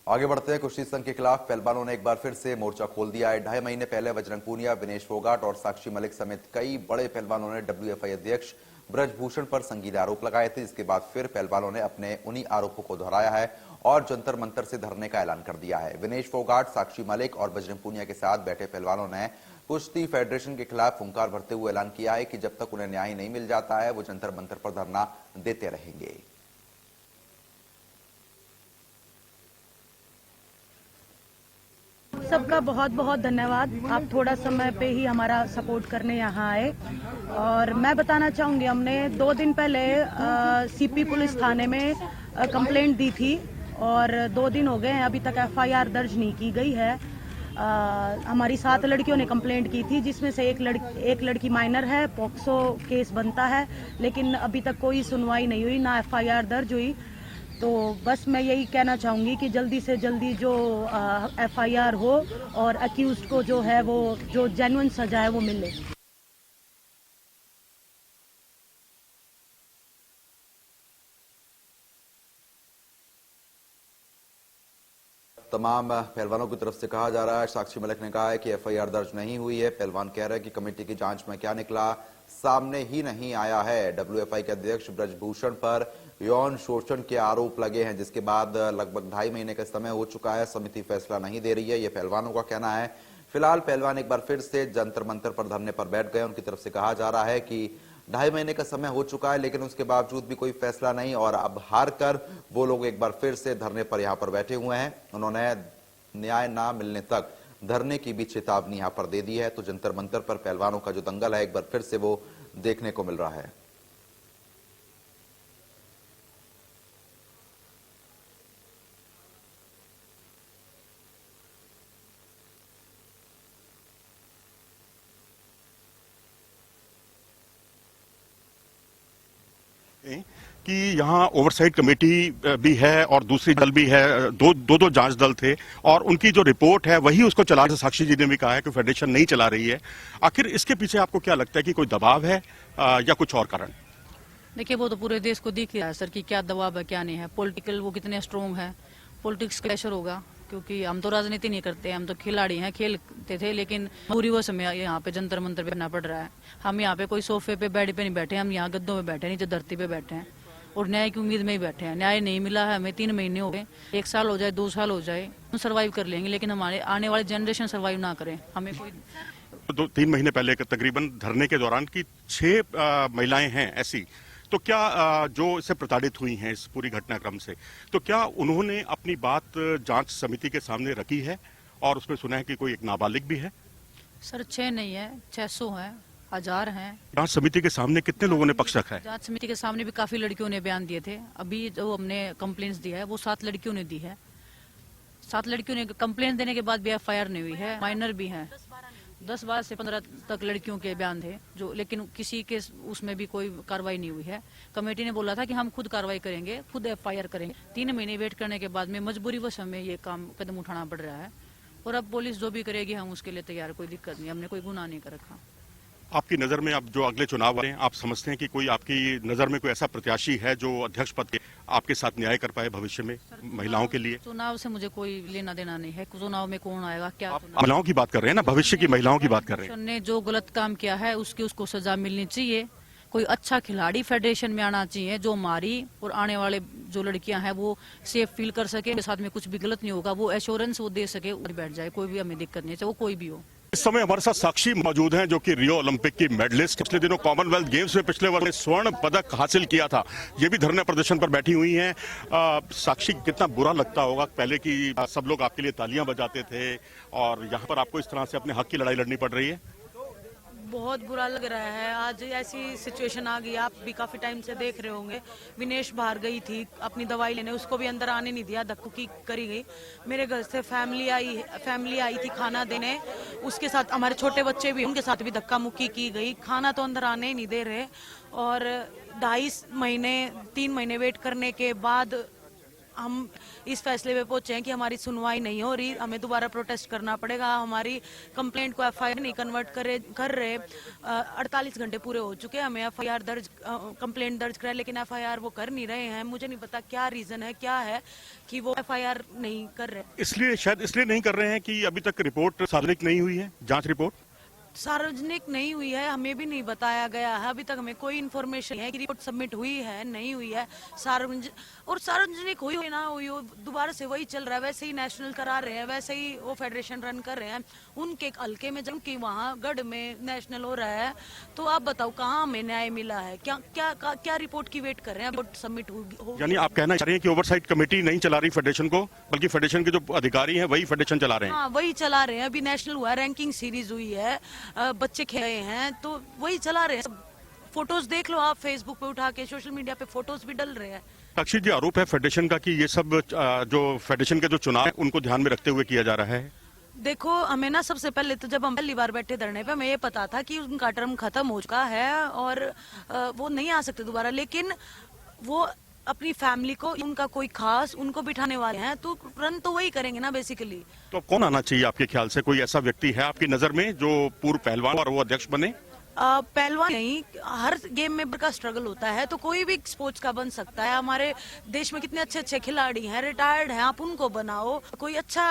आगे बढ़ते हैं। कुश्ती संघ के खिलाफ पहलवानों ने एक बार फिर से मोर्चा खोल दिया है। 2.5 महीने पहले बजरंग पूनिया, विनेश फोगाट और साक्षी मलिक समेत कई बड़े पहलवानों ने डब्ल्यूएफआई अध्यक्ष ब्रजभूषण पर संगीन आरोप लगाए थे, जिसके बाद फिर पहलवानों ने अपने उन्हीं आरोपों को दोहराया है और जंतर मंतर से धरने का ऐलान कर दिया है। विनेश फोगाट, साक्षी मलिक और बजरंग पूनिया के साथ बैठे पहलवानों ने कुश्ती फेडरेशन के खिलाफ फुंकार भरते हुए ऐलान किया है कि जब तक उन्हें न्याय नहीं मिल जाता है वो जंतर मंतर पर धरना देते रहेंगे। सबका बहुत बहुत धन्यवाद। आप थोड़ा समय पे ही हमारा सपोर्ट करने यहाँ आए। और मैं बताना चाहूँगी, हमने 2 दिन पहले सीपी पुलिस थाने में कंप्लेंट दी थी और 2 दिन हो गए हैं, अभी तक एफआईआर दर्ज नहीं की गई है। हमारी 7 लड़कियों ने कंप्लेंट की थी, जिसमें से एक लड़की माइनर है। पॉक्सो केस बनता है, लेकिन अभी तक कोई सुनवाई नहीं हुई, ना एफआईआर दर्ज हुई। तो बस मैं यही कहना चाहूँगी कि जल्दी से जल्दी जो एफआईआर हो और अक्यूज्ड को जो है वो जो जेन्युइन सजा है वो मिले। तमाम पहलवानों की तरफ से कहा जा रहा है, साक्षी मलिक ने कहा है कि एफआईआर दर्ज नहीं हुई है। पहलवान कह रहे हैं कि कमेटी की जांच में क्या निकला सामने ही नहीं आया है। डब्ल्यूएफआई के अध्यक्ष ब्रजभूषण पर यौन शोषण के आरोप लगे हैं, जिसके बाद लगभग 2.5 महीने का समय हो चुका है। समिति फैसला नहीं दे रही है, यह पहलवानों का कहना है। फिलहाल पहलवान एक बार फिर से जंतर मंतर पर धरने पर बैठ गए। उनकी तरफ से कहा जा रहा है कि 2.5 महीने का समय हो चुका है, लेकिन उसके बावजूद भी कोई फैसला नहीं और अब हार कर वो लोग एक बार फिर से धरने पर यहाँ पर बैठे हुए हैं। उन्होंने न्याय ना मिलने तक धरने की भी चेतावनी यहां पर दे दी है। तो जंतर मंतर पर पहलवानों का जो दंगल है एक बार फिर से वो देखने को मिल रहा है। कि यहाँ ओवरसाइट कमेटी भी है और दूसरी दल भी है, दो जांच दल थे और उनकी जो रिपोर्ट है वही उसको चला। साक्षी जी ने भी कहा है कि फेडरेशन नहीं चला रही है। आखिर इसके पीछे आपको क्या लगता है कि कोई दबाव है या कुछ और कारण? देखिए, वो तो पूरे देश को दिख रहा है सर कि क्या दबाव है क्या नहीं है। पॉलिटिकल वो कितने स्ट्रोंग है, पॉलिटिक्स प्रेशर होगा, क्योंकि हम तो राजनीति नहीं करते, हम तो खिलाड़ी हैं, खेलते थे, लेकिन पूरी वो समय यहाँ पे जंतर मंतर पे बैठना पड़ रहा है। हम यहाँ पे कोई सोफे पे बेड पे नहीं बैठे, हम यहाँ गद्दों पे बैठे, नीचे धरती पे बैठे हैं और न्याय की उम्मीद में ही बैठे हैं। न्याय नहीं मिला है हमें, 3 महीने हो गए, 1 साल हो जाए, 2 साल हो जाए, हम सर्वाइव कर लेंगे, लेकिन हमारे आने वाले जनरेशन सर्वाइव ना करें। हमें कोई 2-3 महीने पहले तकरीबन धरने के दौरान की 6 महिलाएं हैं ऐसी, तो क्या जो इससे प्रताड़ित हुई हैं इस पूरी घटनाक्रम से, तो क्या उन्होंने अपनी बात जांच समिति के सामने रखी है और उसमें सुना है कि कोई एक नाबालिग भी है? सर 6 नहीं है, 600 है, 1000 हैं। जांच समिति के सामने कितने लोगों ने पक्ष रखा है? जांच समिति के सामने भी काफी लड़कियों ने बयान दिए थे। अभी जो हमने कंप्लेंट्स दिया है वो 7 लड़कियों ने दी है। 7 लड़कियों ने कंप्लेंट देने के बाद भी एफआईआर नहीं हुई है। माइनर भी हैं, 10-12 से 15 तक लड़कियों के बयान थे जो, लेकिन किसी के उसमें भी कोई कार्रवाई नहीं हुई है। कमेटी ने बोला था कि हम खुद कार्रवाई करेंगे, खुद एफआईआर करेंगे। 3 महीने वेट करने के बाद में मजबूरीवश हमें ये काम कदम उठाना पड़ रहा है और अब पुलिस जो भी करेगी हम उसके लिए तैयार, कोई दिक्कत नहीं, हमने कोई गुनाह नहीं कर रखा। आपकी नजर में अब जो अगले चुनाव आ रहे हैं, आप समझते हैं कि कोई आपकी नजर में कोई ऐसा प्रत्याशी है जो अध्यक्ष पद के आपके साथ न्याय कर पाए भविष्य में महिलाओं के लिए? चुनाव से मुझे कोई लेना देना नहीं है, चुनाव में कौन आएगा क्या। महिलाओं की बात कर रहे हैं ना, भविष्य की महिलाओं की बात कर रहे हैं। ने जो गलत काम किया है उसकी उसको सजा मिलनी चाहिए। कोई अच्छा खिलाड़ी फेडरेशन में आना चाहिए जो हमारी और आने वाले जो लड़कियां हैं वो सेफ फील कर सके, उनके साथ में कुछ भी गलत नहीं होगा, वो एश्योरेंस वो दे सके, बैठ जाए, कोई भी हमें दिक्कत नहीं है, चाहे वो कोई भी हो। इस समय हमारे साथ साक्षी मौजूद हैं जो कि रियो ओलंपिक की मेडलिस्ट, पिछले दिनों कॉमनवेल्थ गेम्स में पिछले वर्ष में स्वर्ण पदक हासिल किया था। ये भी धरने प्रदर्शन पर बैठी हुई हैं। साक्षी, कितना बुरा लगता होगा पहले की सब लोग आपके लिए तालियां बजाते थे और यहाँ पर आपको इस तरह से अपने हक की लड़ाई लड़नी पड़ रही है? बहुत बुरा लग रहा है। आज ऐसी सिचुएशन आ गई, आप भी काफी टाइम से देख रहे होंगे। विनेश बाहर गई थी अपनी दवाई लेने, उसको भी अंदर आने नहीं दिया, धक्की करी गई। मेरे घर से फैमिली आई थी खाना देने, उसके साथ हमारे छोटे बच्चे भी, उनके साथ भी धक्का मुक्की की गई। खाना तो अंदर आने ही नहीं दे रहे और 2.5 महीने 3 महीने वेट करने के बाद हम इस फैसले पे पहुंचे हैं कि हमारी सुनवाई नहीं हो रही, हमें दोबारा प्रोटेस्ट करना पड़ेगा। हमारी कंप्लेंट को एफआईआर नहीं कन्वर्ट कर रहे। 48 घंटे पूरे हो चुके हैं, हमें एफआईआर दर्ज कंप्लेंट दर्ज कराए, लेकिन एफआईआर वो कर नहीं रहे हैं। मुझे नहीं पता क्या रीजन है, क्या है कि वो एफआईआर नहीं कर रहे। इसलिए शायद इसलिए नहीं कर रहे हैं कि अभी तक रिपोर्ट सार्वजनिक नहीं हुई है, जांच रिपोर्ट सार्वजनिक नहीं हुई है, हमें भी नहीं बताया गया है। अभी तक हमें कोई इन्फॉर्मेशन है कि रिपोर्ट सबमिट हुई है नहीं हुई है। सार्वजनिक हुई हो ना हुई हो, दोबारा से वही चल रहा है। वैसे ही नेशनल करा रहे हैं, वैसे ही वो फेडरेशन रन कर रहे हैं उनके हल्के में, जबकि वहाँ गढ़ में नेशनल हो रहा है। तो आप बताओ कहाँ हमें न्याय मिला है? क्या क्या क्या रिपोर्ट की वेट कर रहे हैं? रिपोर्ट सबमिट हो यानी आप कहना चाह रहे हैं कि ओवरसाइट कमेटी नहीं चला रही फेडरेशन को, बल्कि फेडरेशन के जो अधिकारी हैं वही फेडरेशन चला रहे हैं? हाँ, वही चला रहे हैं। अभी नेशनल हुआ, रैंकिंग सीरीज हुई है, बच्चे खेले हैं, तो वही चला रहे हैं। फोटोज देख लो आप, फेसबुक पे उठा के, सोशल मीडिया पे फोटोज भी डल रहे हैं। साक्षी जी, आरोप है फेडरेशन का कि ये सब जो फेडरेशन के जो चुनाव है उनको ध्यान में रखते हुए किया जा रहा है। देखो, हमें ना सबसे पहले तो जब हम पहली बार बैठे धरने पे, हमें ये पता था कि उनका टर्म खत्म हो चुका है और वो नहीं आ सकते दोबारा। लेकिन वो अपनी फैमिली को, उनका कोई खास उनको बिठाने वाले हैं, तो रन तो वही करेंगे ना बेसिकली। तो कौन आना चाहिए आपके ख्याल से? कोई ऐसा व्यक्ति है आपकी नजर में जो पूर्व पहलवान और वो अध्यक्ष बने? पहलवान नहीं, हर गेम में का स्ट्रगल होता है, तो कोई भी स्पोर्ट्स का बन सकता है। हमारे देश में कितने अच्छे अच्छे खिलाड़ी हैं, रिटायर्ड हैं, आप उनको बनाओ। कोई अच्छा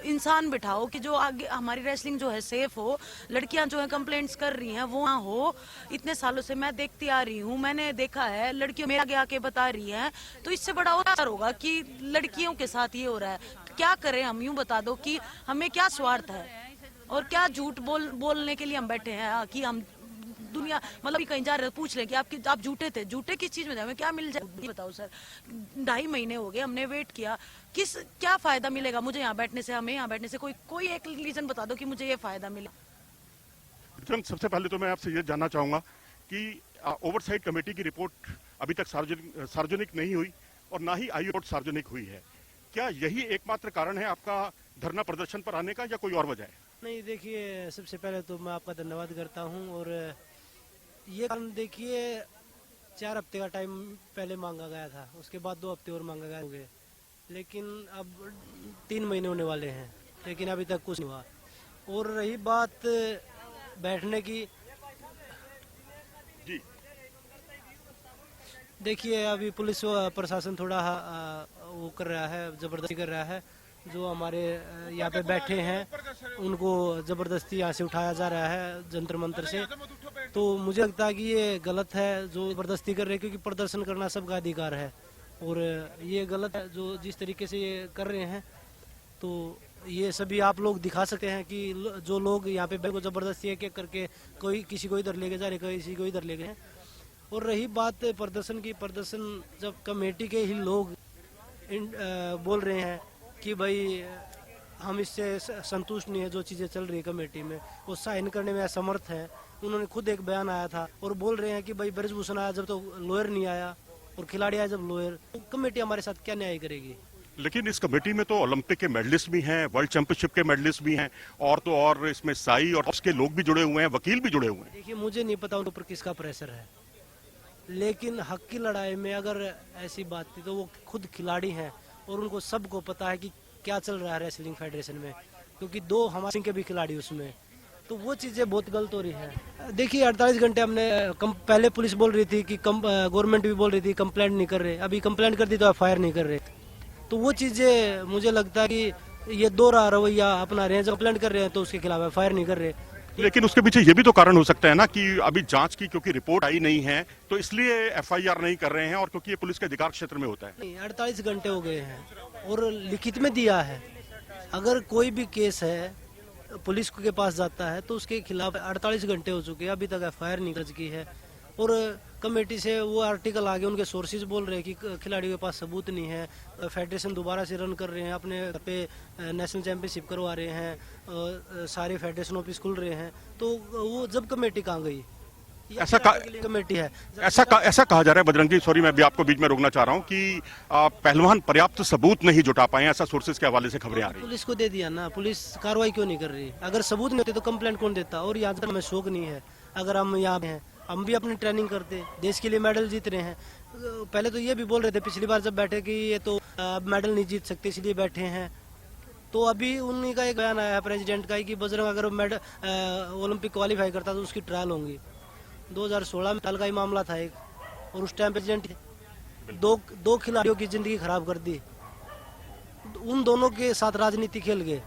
इंसान बिठाओ कि जो आगे हमारी रेसलिंग जो है सेफ हो। लड़कियां जो है कंप्लेंट्स कर रही हैं वो वहाँ हो। इतने सालों से मैं देखती आ रही हूँ, मैंने देखा है, लड़कियों मेरे आगे आके बता रही हैं। तो इससे बड़ा उतार होगा कि लड़कियों के साथ ये हो रहा है। क्या करें हम? यूं बता दो कि हमें क्या स्वार्थ है और क्या झूठ बोलने के लिए हम बैठे हैं कि हम दुनिया, मतलब कहीं जा रहे पूछ रहे कि आप झूठे थे। झूठे किस चीज में थे? हमें क्या मिल जाए बताओ सर। 2.5 महीने हो गए, हमने वेट किया। क्या फायदा मिलेगा मुझे यहाँ बैठने से? हमें यहाँ बैठने से कोई एक रीजन बता दो कि मुझे ये फायदा मिले। सबसे पहले तो मैं आपसे ये जानना चाहूंगा कि ओवरसाइट कमेटी की रिपोर्ट अभी तक सार्वजनिक नहीं हुई और ना ही आई रिपोर्ट सार्वजनिक हुई है। क्या यही एकमात्र कारण है आपका धरना प्रदर्शन पर आने का, या कोई और वजह है? नहीं, देखिए, सबसे पहले तो मैं आपका धन्यवाद करता हूं। और ये कारण देखिए, 4 हफ्ते का टाइम पहले मांगा गया था, उसके बाद 2 हफ्ते और मांगा गया हो गए, लेकिन अब 3 महीने होने वाले हैं, लेकिन अभी तक कुछ नहीं हुआ। और रही बात बैठने की, जी देखिए, अभी पुलिस प्रशासन थोड़ा वो कर रहा है, जबरदस्ती कर रहा है। जो हमारे यहाँ पे बैठे हैं उनको जबरदस्ती यहाँ से उठाया जा रहा है जंतर मंतर से। तो मुझे लगता है कि ये गलत है जो जबरदस्ती कर रहे हैं, क्योंकि प्रदर्शन करना सबका अधिकार है और ये गलत है जो जिस तरीके से ये कर रहे हैं। तो ये सभी आप लोग दिखा सकते हैं कि जो लोग यहाँ पे बैठ को जबरदस्ती एक करके कोई किसी को इधर लेके जा रहे, किसी को इधर ले गए हैं। और रही बात प्रदर्शन की, प्रदर्शन जब कमेटी के ही लोग बोल रहे हैं कि भाई हम इससे संतुष्ट नहीं है, जो चीज़ें चल रही है कमेटी में वो साइन करने में असमर्थ है। उन्होंने खुद एक बयान आया था और बोल रहे हैं कि भाई ब्रजभूषण आया जब तो लॉयर नहीं आया और खिलाड़ी आया जब लॉयर, तो कमेटी हमारे साथ क्या न्याय करेगी? लेकिन इस कमेटी में तो ओलंपिक के मेडलिस्ट भी हैं, वर्ल्ड चैंपियनशिप के मेडलिस्ट भी हैं, और तो और इसमें साई और उसके लोग भी जुड़े हुए हैं, वकील भी जुड़े हुए हैं। देखिए, मुझे नहीं पता उनके ऊपर किसका प्रेशर है, लेकिन हक की लड़ाई में अगर ऐसी बात थी तो वो खुद खिलाड़ी हैं और उनको सबको पता है कि क्या चल रहा है रेसलिंग फेडरेशन में, क्योंकि 2 हमारे के भी खिलाड़ी उसमें। तो वो चीज़ें बहुत गलत हो रही हैं। देखिए, 48 घंटे हमने पहले पुलिस बोल रही थी कि गवर्नमेंट भी बोल रही थी कंप्लेंट नहीं कर रहे, अभी कंप्लेंट कर दी तो एफआईआर नहीं कर रहे। तो वो चीज़ें मुझे लगता है कि ये दोहरा रवैया अपना रहे हैं। जब कंप्लेंट कर रहे हैं तो उसके खिलाफ एफआईआर नहीं कर रहे। लेकिन उसके पीछे ये भी तो कारण हो सकता है ना कि अभी जांच की क्योंकि रिपोर्ट आई नहीं है तो इसलिए एफआईआर नहीं कर रहे हैं, और क्योंकि ये पुलिस के अधिकार क्षेत्र में होता है। 48 घंटे हो गए हैं और लिखित में दिया है। अगर कोई भी केस है पुलिस के पास जाता है तो उसके खिलाफ 48 घंटे हो चुके हैं, अभी तक एफआईआर नहीं दर्ज की है। और कमेटी से वो आर्टिकल आगे उनके सोर्सेज बोल रहे हैं कि खिलाड़ियों के पास सबूत नहीं है, फेडरेशन दोबारा से रन कर रहे हैं, अपने पे नेशनल चैंपियनशिप करवा रहे हैं, सारे फेडरेशन ऑफिस खुल रहे हैं। तो वो जब कमेटी कहाँ गई? कमेटी है। ऐसा कहा जा रहा है बजरंग जी, सॉरी मैं भी आपको बीच में रोकना चाह रहा हूं कि पहलवान पर्याप्त सबूत नहीं जुटा पाए, ऐसा सोर्सेज के हवाले से खबरें आ रही हैं। पुलिस को दे दिया ना, पुलिस कार्रवाई क्यों नहीं कर रही? अगर सबूत नहीं होते तो कंप्लेंट कौन देता? और यहाँ हमें शौक नहीं है, अगर हम यहाँ हैं हम भी अपनी ट्रेनिंग करते, देश के लिए मेडल जीत रहे हैं, पहले तो ये भी बोल रहे थे पिछली बार जब बैठे कि ये तो अब मेडल नहीं जीत सकते इसलिए बैठे हैं। तो अभी उन्हीं का एक बयान आया है प्रेसिडेंट का कि बजरंग अगर मेडल ओलंपिक क्वालिफाई करता तो उसकी ट्रायल होंगी। 2016 में का ही मामला था एक, और उस टाइम प्रेसिडेंट दो खिलाड़ियों की जिंदगी खराब कर दी। उन दोनों के साथ राजनीति खेल गए,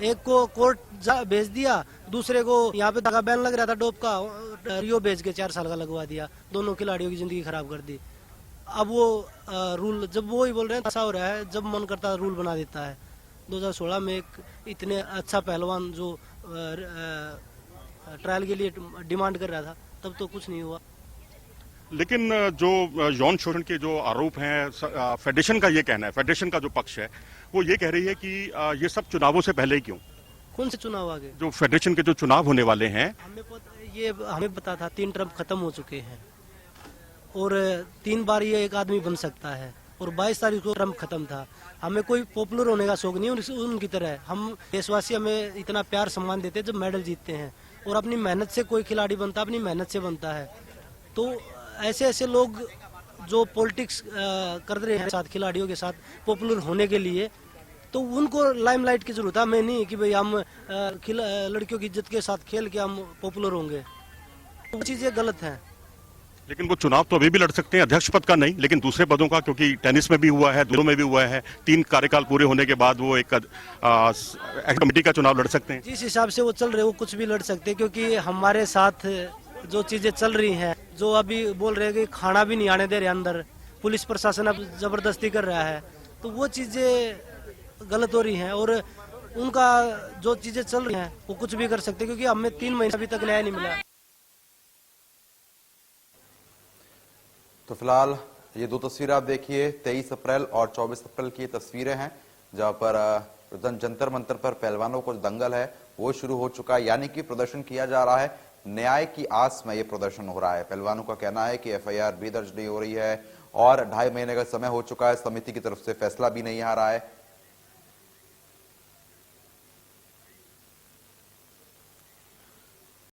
एक को कोर्ट भेज दिया, दूसरे को यहाँ पे दगा बैन लग रहा था डोप का, रियो भेज के 4 साल का लगवा दिया। दोनों खिलाड़ियों की जिंदगी खराब कर दी। अब वो रूल जब वो ही बोल रहे हैं ऐसा हो रहा है, जब मन करता है रूल बना देता है। 2016 में एक इतने अच्छा पहलवान जो ट्रायल के लिए डिमांड कर रहा था, तब तो कुछ नहीं हुआ। लेकिन जो यौन शोषण के जो आरोप हैं, फेडरेशन का ये कहना है, फेडरेशन का जो पक्ष है वो ये कह रही है कि ये सब चुनावों से पहले ही क्यों? कौन से चुनाव आगे? जो फेडरेशन के जो चुनाव होने वाले हैं, हमें पता था 3 टर्म खत्म हो चुके हैं और 3 बार ये एक आदमी बन सकता है, और 22 तारीख को टर्म खत्म था। हमें कोई पॉपुलर होने का शौक नहीं है उनकी तरह। हम देशवासी हमें इतना प्यार सम्मान देते हैं जब मेडल जीतते हैं, और अपनी मेहनत से कोई खिलाड़ी बनता अपनी मेहनत से बनता है। तो ऐसे लोग जो पॉलिटिक्स कर रहे हैं साथ खिलाड़ियों के साथ पॉपुलर होने के लिए, तो उनको लाइमलाइट की जरूरत है। हमें नहीं कि भाई हम लड़कियों की इज्जत के साथ खेल के हम पॉपुलर होंगे, वो चीजें गलत हैं। लेकिन वो चुनाव तो अभी भी लड़ सकते हैं, अध्यक्ष पद का नहीं लेकिन दूसरे पदों का, क्योंकि टेनिस में भी हुआ है, दोनों में भी हुआ है। 3 कार्यकाल पूरे होने के बाद वो एक कमेटी का चुनाव लड़ सकते हैं। जिस हिसाब से वो चल रहे वो कुछ भी लड़ सकते हैं, क्योंकि हमारे साथ जो चीजें चल रही हैं, जो अभी बोल रहे हैं कि खाना भी नहीं आने दे रहे अंदर, पुलिस प्रशासन अब जबरदस्ती कर रहा है, तो वो चीजें गलत हो रही हैं। और उनका जो चीजें चल रही हैं वो कुछ भी कर सकते हैं, क्योंकि हमें 3 महीने अभी तक न्याय नहीं मिला। तो फिलहाल ये 2 तस्वीरें आप देखिए, 23 अप्रैल और 24 अप्रैल की तस्वीरें हैं, जहां पर जंतर मंतर पर पहलवानों को दंगल है वो शुरू हो चुका है, यानी कि प्रदर्शन किया जा रहा है। न्याय की आस में ये प्रदर्शन हो रहा है। पहलवानों का कहना है कि एफआईआर भी दर्ज नहीं हो रही है और 2.5 महीने का समय हो चुका है, समिति की तरफ से फैसला भी नहीं आ रहा है।